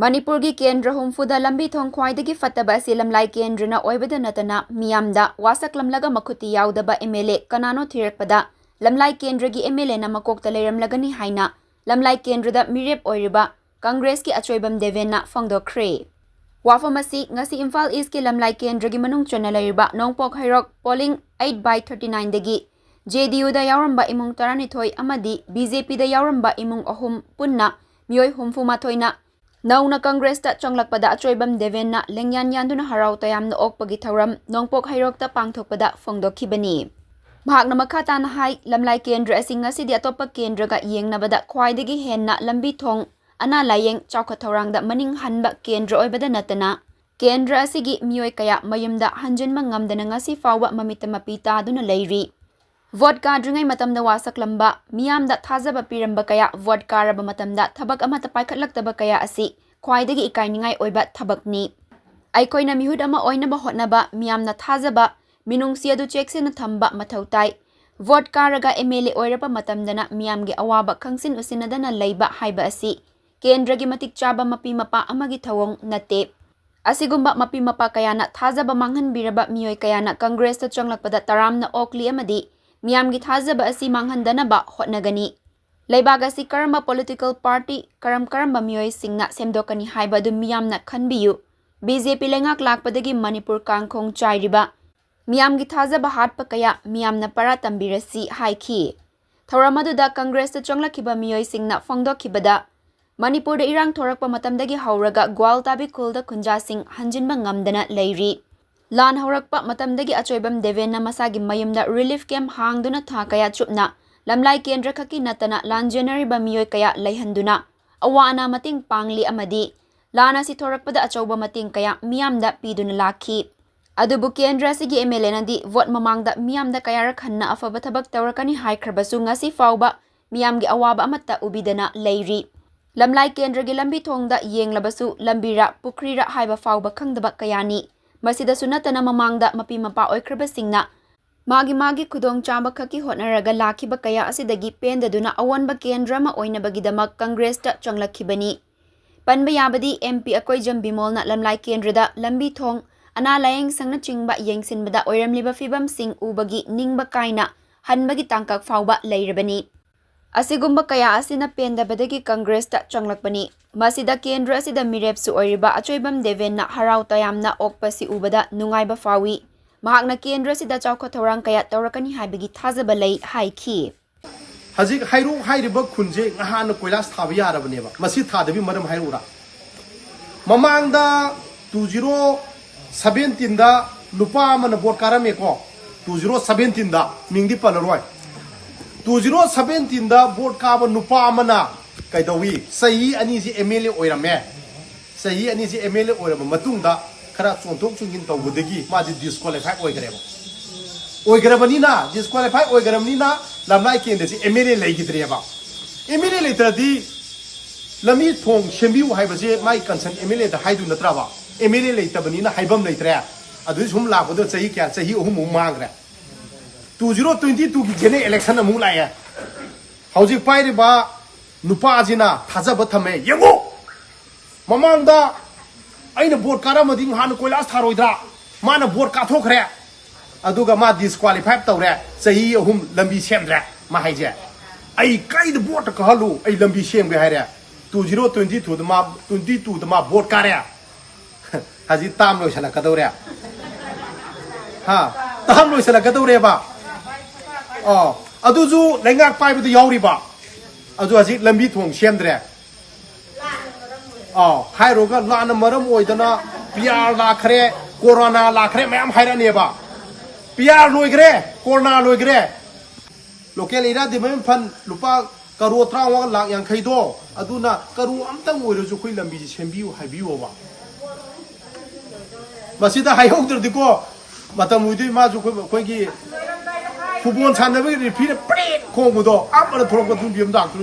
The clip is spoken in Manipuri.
Manipur gi Kendra humfuda lambi thong khwaidagi phataba si Lamlai Kendra na oibada natana miyamda wasaklamlaga makhuti yaodaba MLA kanano thirakpada Lamlai Kendra gi MLA na makokta leiramlagani haina Lamlai Kendra da mirep oiriba Congress ki Achoibam Deben na phongdokhre wafamasi ngasi Imphal East ki Lamlai Kendra gi manung chona leiriba nongpok hairok polling 8/39 dagi JDU da yauramba imung taranithoi amadi BJP da yauramba imung ahum punna miyoi humfuma thoina Nauna Congress ta changlakpada Achoibam Deben na lengyan yanduna harau tayam na okpagi thauram nongpok hairok ta pangthokpada phongdokhibani. Mahakna makhata na hai Lamlai Kendra asing ngasi di atopa Kendra ga yengnabada khwaidagi henna lambi thong ana layeng chawkha thaurangda maning hanba Kendra oibada natana. Kendra asigi miyoi kaya mayumda hanjinma ngamdana ngasi fawwa mamita mapita aduna leiri. Vote kadringai matamda wasaklamba miyamda thazaba piramba kaya vote karaba matamda thabak amata paikhatlakaba kaya asi khwaidagi ikainingai oiba thabakni aikoina mihud ama oinaba hotnaba miyamna thazaba minungsi adu checksena thamba mathautai vote karaga MLA oiraba matamdana miyamgi awaba khangsin usinadana leiba haiba asi kendragi matik chaba mapi mapa amagi thawong nate asigumba mapi mapa kayana thazaba manghan biraba miyoi kayana Congress ta changlakpada taramna okli amadi Miyamgi thazaba asi manghandanaba hotnagani. Leibaga si karamba political party karamba miyoi singna semdokani haiba du miyamna khanbiyu. BJP lengak lakpadagi Manipur kangkhong chairiba. Miyamgi thazaba hatpa kaya miyamna para tambirasi haiki. Thawramaduda Congress ta chonglakhiba miyoi singna phongdokhibada. Manipur da irang thorakpa matamdagi hauraga gwal tabi kulda khunja sing hanjinba ngamdana leiri. Lan haurakpa matamdagi Achoibam Deben na masagi mayumda relief camp hangduna tha kaya chupna Lamlai Kendra khaki natana lan January ba miyoi kaya leihanduna awana mating pangli amadi lana si thorakpada achauba mating kaya miyamda piduna lakhi adubu Kendra sigi MLA nadi vote mamangda miyamda kaya rakhanna afaba thabak tawrakani haikhrabasu ngasi fawba miyamgi awaba amatta ubidana leiri Lamlai Kendra gi lambi thongda yenglabasu lambira pukrira haiba fawba khangdaba kayani Masida sunatana mamangda mapi mapa oikraba singna magi khudong chamba khaki hotnaraga lakhiba kaya asidagi pendaduna awanba Kendra ma oinabagidamak Congress ta changlakhibani panba yabadi MP Achoibam Deben na Lamlai Kendra da lambi thong ana layeng sangna chingba yengsinbada oiramliba fibam sing ubagi ningba kaina hanbagi tangkak fawba leirabani asigumba kaya asina pendabadagi Congress ta changlakbani Masida Kendra asida mirep su oiriba Achoibam Deben na harau tayamna okpa si ubada nungaiba fawi mahakna Kendra sida chawkha thorang kaya tawrakani haibagi thazaba lei haiki Hajik hairu hairiba khunje ngahana koilas thaba yarabaneba masi thadabi maram hairura mamangda 2017 da lupa amana vote karame ko 2017 da mingdi palaroi 2017 da vote kaba nupa amana Kaidawi, sahi ani si MLA oirame. Sahi ani si MLA oirame matungda khara chontok chungin tawbudagi maji disqualify oigreba. Oigrebanina disqualify oigrebanina Lamlai Kendra si MLA leigidreba. MLA leitradi lami thong shembiu haibase mai concern MLA da haidu natraba. MLA leitabanina haibam leitre. Adu sum labodo sahi kya sahi ohum mangre. 2022 ki gene election amu laye. Hauji pairiba Nupazina thazaba thame yengo mamangda aina vote karamadi han koilas tharoidra mana vote ka thokre aduga ma disqualify tawre sahi ahum lambi semdra ma haije ai kai de vote ka halu ai lambi semge haire 2022 da ma 22 da ma vote kare haji tam lo sala kadawre ha tam lo sala kadawre ba oh aduju lengak pai bu yauri ba Adu aji lambi thong semdre hairoga lana maram oidana PR lakhre corona lakhre mayam hairaneba PR loigre corona loigre local area de mem fan lupa karo trawa lak yang khaido aduna karu amtang oiroju khoi lambi sembiu haibiu ba masida haihogder diko matam udi ma ju khoi gi football sannabe repeat pre khongdo apara thorok dum biam dak